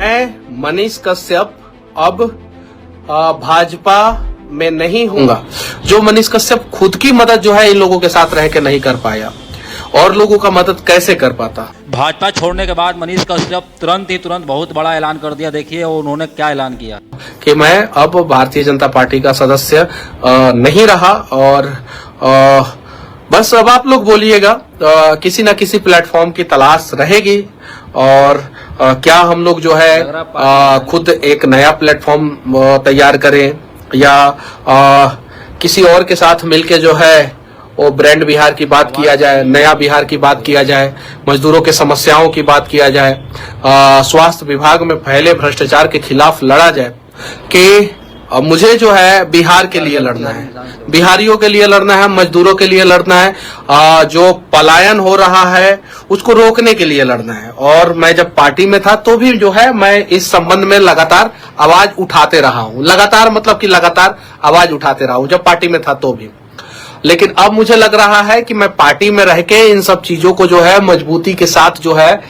मैं मनीष कश्यप अब भाजपा में नहीं हूँगा। जो मनीष कश्यप खुद की मदद जो है इन लोगों के साथ रह के नहीं कर पाया और लोगों का मदद कैसे कर पाता। भाजपा छोड़ने के बाद मनीष कश्यप तुरंत बहुत बड़ा ऐलान कर दिया। देखिए उन्होंने क्या ऐलान किया कि मैं अब भारतीय जनता पार्टी का सदस्य नहीं रहा और बस अब आप लोग बोलिएगा, किसी ना किसी प्लेटफॉर्म की तलाश रहेगी और क्या हम लोग जो है खुद एक नया प्लेटफॉर्म तैयार करें या किसी और के साथ मिलके जो है वो ब्रांड बिहार की बात किया जाए, नया बिहार की बात किया जाए, मजदूरों के समस्याओं की बात किया जाए, स्वास्थ्य विभाग में फैले भ्रष्टाचार के खिलाफ लड़ा जाए। कि मुझे जो है बिहार के लिए लड़ना है, बिहारियों के लिए लड़ना है, मजदूरों के लिए लड़ना है, जो पलायन हो रहा है उसको रोकने के लिए लड़ना है। और मैं जब पार्टी में था तो भी जो है मैं इस संबंध में लगातार आवाज उठाते रहा हूं। लगातार मतलब कि लगातार आवाज उठाते रहा हूं जब पार्टी में था तो भी। लेकिन अब मुझे लग रहा है कि मैं पार्टी में रह के इन सब चीजों को जो है मजबूती के साथ जो है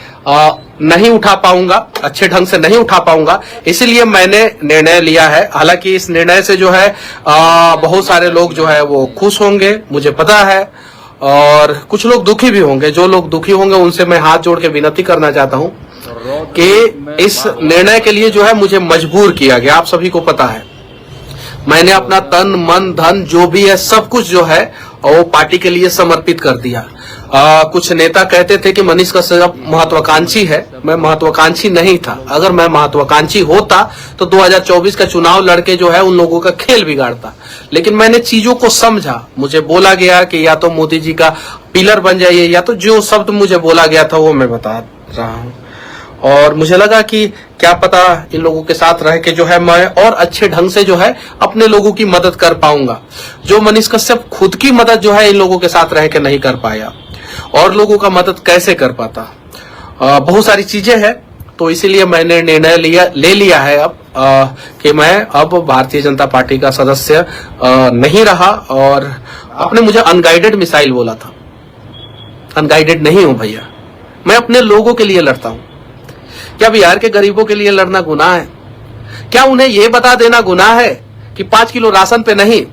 नहीं उठा पाऊंगा, अच्छे ढंग से नहीं उठा पाऊंगा। इसीलिए मैंने निर्णय लिया है। हालांकि इस निर्णय से जो है बहुत सारे लोग जो है वो खुश होंगे, मुझे पता है, और कुछ लोग दुखी भी होंगे। जो लोग दुखी होंगे उनसे मैं हाथ जोड़ के विनती करना चाहता हूं कि इस निर्णय के लिए जो है मुझे मजबूर किया गया। आप सभी को पता है मैंने अपना तन मन धन जो भी है सब कुछ जो है वो पार्टी के लिए समर्पित कर दिया। कुछ नेता कहते थे कि मनीष कश्यप महत्वाकांक्षी है। मैं महत्वाकांक्षी नहीं था। अगर मैं महत्वाकांक्षी होता तो 2024 का चुनाव लड़के जो है उन लोगों का खेल बिगाड़ता। लेकिन मैंने चीजों को समझा। मुझे बोला गया कि या तो मोदी जी का पिलर बन जाइए, या तो जो शब्द मुझे बोला गया था वो मैं बता रहा हूँ। और मुझे लगा कि क्या पता इन लोगों के साथ रह के जो है मैं और अच्छे ढंग से जो है अपने लोगों की मदद कर पाऊंगा। जो मनीष कश्यप खुद की मदद जो है इन लोगों के साथ रह के नहीं कर पाया और लोगों का मदद कैसे कर पाता। बहुत सारी चीजें हैं, तो इसीलिए मैंने निर्णय ले लिया है अब कि मैं अब भारतीय जनता पार्टी का सदस्य नहीं रहा। और आपने मुझे अनगाइडेड मिसाइल बोला था। अनगाइडेड नहीं हूं भैया, मैं अपने लोगों के लिए लड़ता हूं। क्या बिहार के गरीबों के लिए लड़ना गुनाह है? क्या उन्हें यह बता देना गुनाह है कि 5 किलो राशन पे नहीं,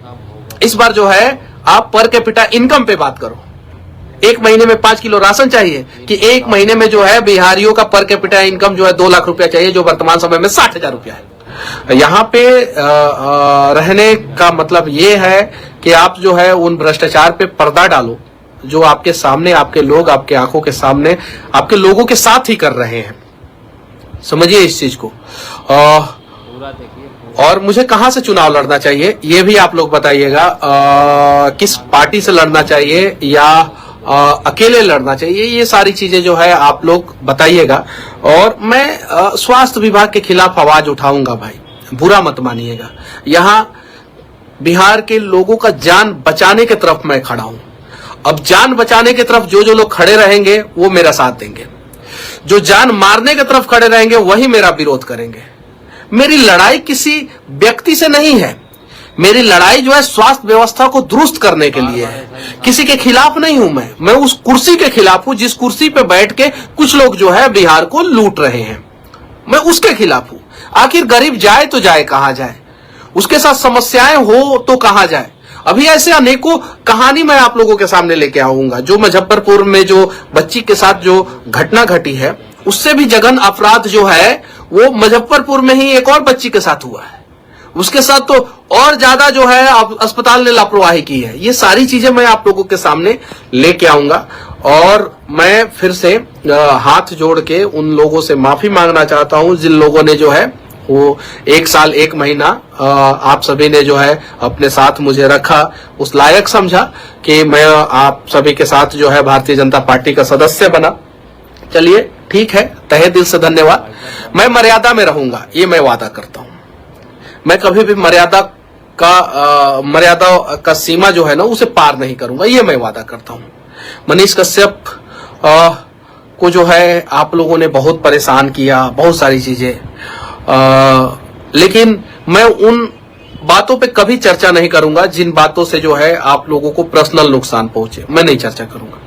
इस बार जो है आप पर कैपिटा इनकम पे बात करो। एक महीने में 5 किलो राशन चाहिए कि एक महीने में जो है बिहारियों का पर कैपिटा इनकम जो है 2 लाख रुपया चाहिए, जो वर्तमान समय में 60,000 रुपया है। यहाँ पे रहने का मतलब ये है कि आप जो है उन भ्रष्टाचार पे पर्दा डालो जो आपके सामने, आपके लोग आपके आंखों के सामने आपके लोगों के साथ ही कर रहे हैं। समझिए इस चीज को। और मुझे कहां से चुनाव लड़ना चाहिए ये भी आप लोग बताइएगा। किस पार्टी से लड़ना चाहिए या अकेले लड़ना चाहिए, ये सारी चीजें जो है आप लोग बताइएगा। और मैं स्वास्थ्य विभाग के खिलाफ आवाज उठाऊंगा भाई, बुरा मत मानिएगा। यहाँ बिहार के लोगों का जान बचाने की तरफ मैं खड़ा हूं। अब जान बचाने की तरफ जो लोग खड़े रहेंगे वो मेरा साथ देंगे, जो जान मारने की तरफ खड़े रहेंगे वही मेरा विरोध करेंगे। मेरी लड़ाई किसी व्यक्ति से नहीं है, मेरी लड़ाई जो है स्वास्थ्य व्यवस्था को दुरुस्त करने के लिए है। किसी के खिलाफ नहीं हूं मैं उस कुर्सी के खिलाफ हूं जिस कुर्सी पे बैठ के कुछ लोग जो है बिहार को लूट रहे हैं। मैं उसके खिलाफ हूं। आखिर गरीब जाए तो जाए कहां जाए, उसके साथ समस्याएं हो तो कहां जाए। अभी ऐसे अनेकों कहानी मैं आप लोगों के सामने लेके आऊंगा। जो मुजफ्फरपुर में जो बच्ची के साथ जो घटना घटी है, उससे भी जघन्य अपराध जो है वो मुजफ्फरपुर में ही एक और बच्ची के साथ हुआ है। उसके साथ तो और ज्यादा जो है अस्पताल ने लापरवाही की है। ये सारी चीजें मैं आप लोगों के सामने लेके आऊंगा। और मैं फिर से हाथ जोड़ के उन लोगों से माफी मांगना चाहता हूं जिन लोगों ने जो है वो 1 साल 1 महीना आप सभी ने जो है अपने साथ मुझे रखा, उस लायक समझा कि मैं आप सभी के साथ जो है भारतीय जनता पार्टी का सदस्य बना। चलिए ठीक है, तहे दिल से धन्यवाद। मैं मर्यादा में रहूंगा, ये मैं वादा करता हूं। मैं कभी भी मर्यादा का सीमा जो है ना उसे पार नहीं करूंगा, ये मैं वादा करता हूं। मनीष कश्यप को जो है आप लोगों ने बहुत परेशान किया, बहुत सारी चीजें, लेकिन मैं उन बातों पे कभी चर्चा नहीं करूंगा जिन बातों से जो है आप लोगों को पर्सनल नुकसान पहुंचे। मैं नहीं चर्चा करूंगा।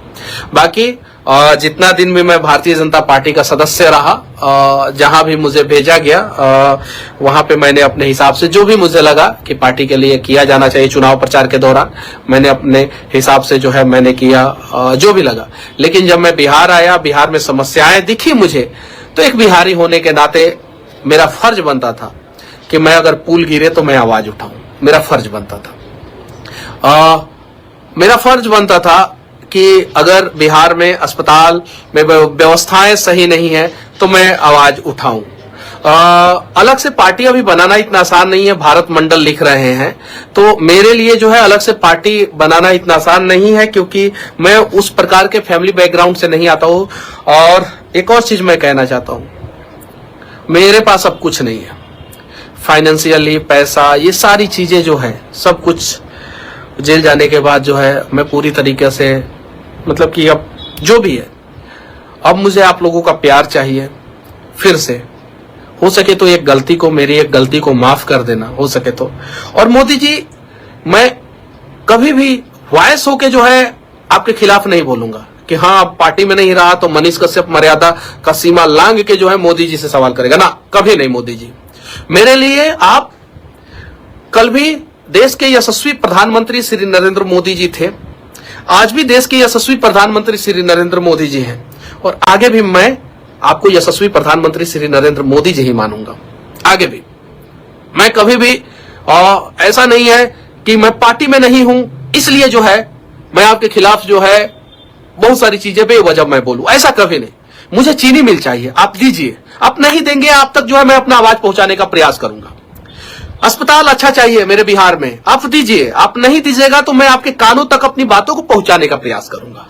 बाकी जितना दिन भी मैं भारतीय जनता पार्टी का सदस्य रहा, जहां भी मुझे भेजा गया वहां पे मैंने अपने हिसाब से जो भी मुझे लगा कि पार्टी के लिए किया जाना चाहिए चुनाव प्रचार के दौरान, मैंने अपने हिसाब से जो है मैंने किया जो भी लगा। लेकिन जब मैं बिहार आया, बिहार में समस्याएं दिखी मुझे, तो एक बिहारी होने के नाते मेरा फर्ज बनता था कि मैं अगर पुल गिरे तो मैं आवाज उठाऊं। मेरा फर्ज बनता था, मेरा फर्ज बनता था कि अगर बिहार में अस्पताल में व्यवस्थाएं सही नहीं है तो मैं आवाज उठाऊं। अलग से पार्टी अभी बनाना इतना आसान नहीं है, भारत मंडल लिख रहे हैं, तो मेरे लिए जो है अलग से पार्टी बनाना इतना आसान नहीं है, क्योंकि मैं उस प्रकार के फैमिली बैकग्राउंड से नहीं आता हूं। और एक और चीज मैं कहना चाहता हूं, मेरे पास अब कुछ नहीं है, फाइनेंशियली पैसा, ये सारी चीजें जो है सब कुछ जेल जाने के बाद जो है मैं पूरी तरीके से, मतलब कि अब जो भी है, अब मुझे आप लोगों का प्यार चाहिए। फिर से हो सके तो मेरी एक गलती को माफ कर देना, हो सके तो। और मोदी जी, मैं कभी भी वॉइस होके जो है आपके खिलाफ नहीं बोलूंगा कि हाँ अब पार्टी में नहीं रहा तो मनीष कश्यप मर्यादा का सीमा लांघ के जो है मोदी जी से सवाल करेगा ना, कभी नहीं। मोदी जी मेरे लिए आप कल भी देश के यशस्वी प्रधानमंत्री श्री नरेंद्र मोदी जी थे, आज भी देश के यशस्वी प्रधानमंत्री श्री नरेंद्र मोदी जी हैं, और आगे भी मैं आपको यशस्वी प्रधानमंत्री श्री नरेंद्र मोदी जी ही मानूंगा। आगे भी मैं कभी भी ऐसा नहीं है कि मैं पार्टी में नहीं हूं इसलिए जो है मैं आपके खिलाफ जो है बहुत सारी चीजें बेवजह मैं बोलूं, ऐसा कभी नहीं। मुझे चीनी मिल चाहिए, आप दीजिए, आप नहीं देंगे आप तक जो है मैं अपना आवाज पहुंचाने का प्रयास करूंगा। अस्पताल अच्छा चाहिए मेरे बिहार में, आप दीजिए, आप नहीं दीजिएगा तो मैं आपके कानों तक अपनी बातों को पहुंचाने का प्रयास करूंगा,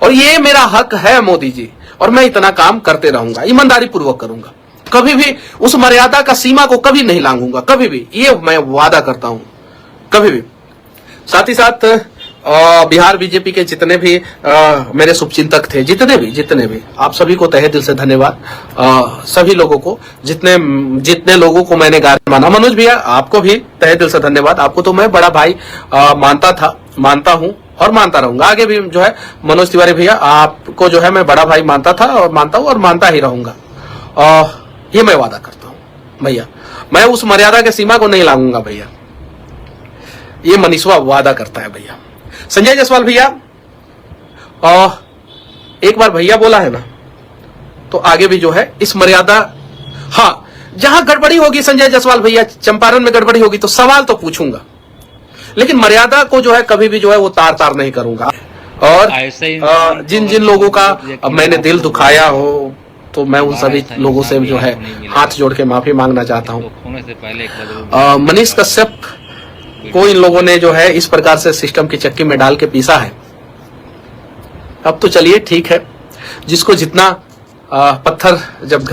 और ये मेरा हक है मोदी जी, और मैं इतना काम करते रहूंगा, ईमानदारी पूर्वक करूंगा, कभी भी उस मर्यादा का सीमा को कभी नहीं लांघूंगा, कभी भी, ये मैं वादा करता हूं, कभी भी। साथ ही साथ बिहार बीजेपी के जितने भी मेरे शुभचिंतक थे, जितने भी आप सभी को तहे दिल से धन्यवाद। सभी लोगों को, जितने लोगों को मैंने गार्ड माना, मनोज भैया आपको भी तहे दिल से धन्यवाद। आपको तो मैं बड़ा भाई मानता हूं और मानता रहूंगा, आगे भी जो है मनोज तिवारी भैया आपको जो है मैं बड़ा भाई मानता था और मानता हूं और मानता ही रहूंगा। ये मैं वादा करता हूं भैया, मैं उस मर्यादा के सीमा को नहीं लाऊंगा भैया, ये मनीषवा वादा करता है भैया। संजय जायसवाल भैया, एक बार भैया बोला है ना, तो आगे भी जो है इस मर्यादा, हाँ जहां गड़बड़ी होगी संजय जायसवाल भैया, चंपारण में गड़बड़ी होगी तो सवाल तो पूछूंगा, लेकिन मर्यादा को जो है कभी भी जो है वो तार नहीं करूंगा। और जिन लोगों का मैंने दिल दुखाया हो तो मैं उन सभी लोगों से जो है हाथ जोड़ के माफी मांगना चाहता हूं। मनीष कश्यप को इन लोगों ने जो है इस प्रकार से सिस्टम की चक्की में डाल के पीसा है। अब तो चलिए ठीक है, जिसको जितना पत्थर जब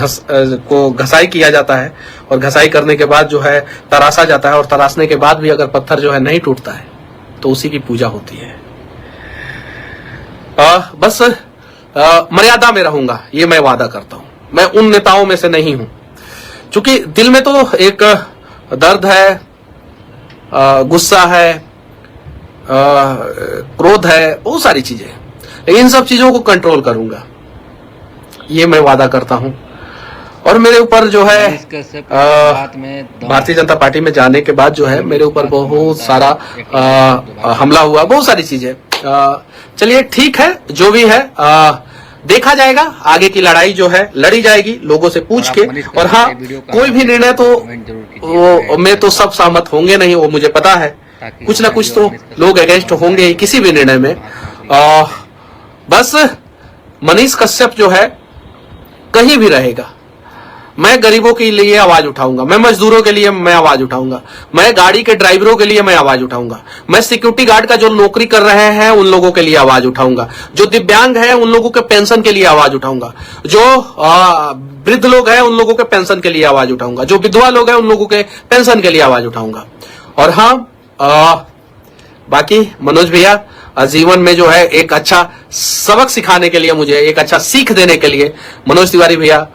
घसाई किया जाता है और घसाई करने के बाद जो है तराशा जाता है, और तराशने के बाद भी अगर पत्थर जो है नहीं टूटता है तो उसी की पूजा होती है। बस मर्यादा में रहूंगा, ये मैं वादा करता हूं। मैं उन नेताओं में से नहीं हूं, क्योंकि दिल में तो एक दर्द है, गुस्सा है, क्रोध है, बहुत सारी चीजें, लेकिन इन सब चीजों को कंट्रोल करूंगा, ये मैं वादा करता हूं। और मेरे ऊपर जो है भारतीय जनता पार्टी में जाने के बाद जो है मेरे ऊपर बहुत सारा हमला हुआ, बहुत सारी चीजें। चलिए ठीक है, जो भी है देखा जाएगा, आगे की लड़ाई जो है लड़ी जाएगी लोगों से पूछ के। और हाँ, कोई भी निर्णय तो में तो सब सहमत होंगे नहीं, वो मुझे पता है, कुछ ना कुछ तो लोग अगेंस्ट होंगे किसी भी निर्णय में। बस मनीष कश्यप जो है कहीं भी रहेगा, मैं गरीबों के लिए आवाज उठाऊंगा, मैं मजदूरों के लिए मैं आवाज उठाऊंगा, मैं गाड़ी के ड्राइवरों के लिए मैं आवाज उठाऊंगा, मैं सिक्योरिटी गार्ड का जो नौकरी कर रहे हैं उन लोगों के लिए आवाज उठाऊंगा, जो दिव्यांग है उन लोगों के पेंशन के लिए आवाज उठाऊंगा, जो वृद्ध लोग हैं उन लोगों के पेंशन के लिए आवाज उठाऊंगा, जो विधवा लोग हैं उन लोगों के पेंशन के लिए आवाज उठाऊंगा। और हाँ, बाकी मनोज भैया जीवन में जो है एक अच्छा सबक सिखाने के लिए, मुझे एक अच्छा सीख देने के लिए, मनोज तिवारी भैया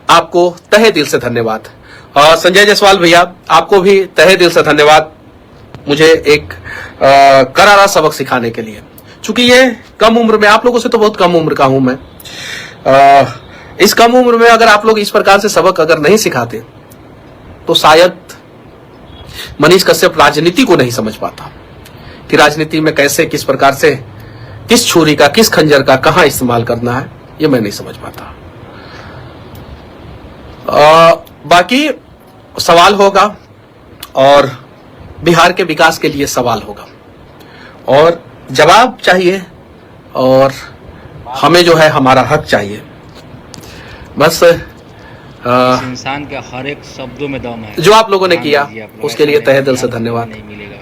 आपको तहे दिल से धन्यवाद। संजय जायसवाल भैया आपको भी तहे दिल से धन्यवाद, मुझे एक करारा सबक सिखाने के लिए। चूंकि ये कम उम्र में, आप लोगों से तो बहुत कम उम्र का हूं मैं, इस कम उम्र में अगर आप लोग इस प्रकार से सबक अगर नहीं सिखाते तो शायद मनीष कश्यप राजनीति को नहीं समझ पाता कि राजनीति में कैसे, किस प्रकार से, किस छुरी का, किस खंजर का कहां इस्तेमाल करना है, ये मैं नहीं समझ पाता। बाकी सवाल होगा और बिहार के विकास के लिए सवाल होगा और जवाब चाहिए और हमें जो है हमारा हक चाहिए। बस इंसान के हर एक शब्दों में दम है। जो आप लोगों ने किया उसके लिए तहे दिल से धन्यवाद। नहीं मिलेगा।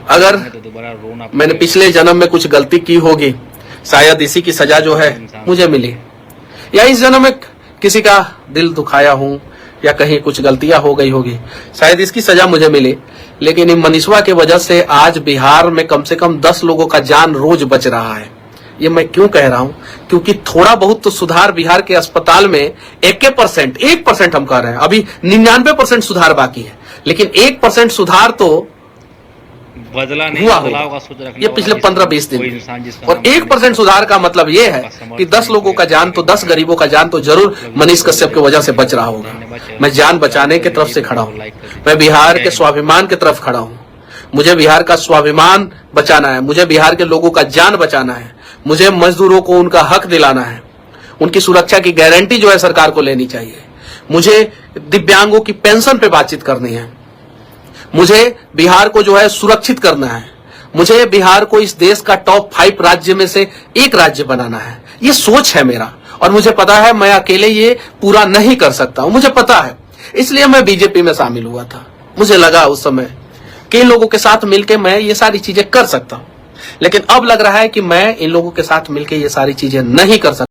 अगर तो दोबारा रोना मैंने पिछले जन्म में कुछ गलती की होगी, शायद इसी की सजा जो है मुझे मिली, या इस जन्म में किसी का दिल दुखाया हूं या कहीं कुछ गलतियां हो गई होगी, शायद इसकी सजा मुझे मिली। लेकिन इन मनीषवा की वजह से आज बिहार में कम से कम 10 लोगों का जान रोज बच रहा है। ये मैं क्यों कह रहा हूं? क्योंकि थोड़ा बहुत तो सुधार बिहार के अस्पताल में 1% हम कह रहे हैं, अभी 99% सुधार बाकी है, लेकिन 1% सुधार तो बदला नहीं हुआ बदलाव होगा का सोच रखने ये वाला पिछले जिसका 15-20 दिन कोई में। इंसान जिसका और नाम 1% सुधार का मतलब ये है कि 10 लोगों का जान तो, 10 गरीबों का जान तो जरूर मनीष कश्यप की वजह से बच रहा होगा। मैं जान बचाने की तरफ से खड़ा हूं, मैं बिहार के स्वाभिमान की तरफ खड़ा हूं। मुझे बिहार का स्वाभिमान बचाना है, मुझे बिहार के लोगों का जान बचाना है, मुझे मजदूरों को उनका हक दिलाना है, उनकी सुरक्षा की गारंटी जो है सरकार को लेनी चाहिए, मुझे दिव्यांगों की पेंशन पे बातचीत करनी है, मुझे बिहार को जो है सुरक्षित करना है, मुझे बिहार को इस देश का टॉप 5 राज्य में से एक राज्य बनाना है। ये सोच है मेरा और मुझे पता है मैं अकेले ये पूरा नहीं कर सकता हूं, मुझे पता है। इसलिए मैं बीजेपी में शामिल हुआ था। मुझे लगा उस समय कि इन लोगों के साथ मिलकर मैं ये सारी चीजें कर सकता हूं, लेकिन अब लग रहा है कि मैं इन लोगों के साथ मिलकर ये सारी चीजें नहीं कर सकता।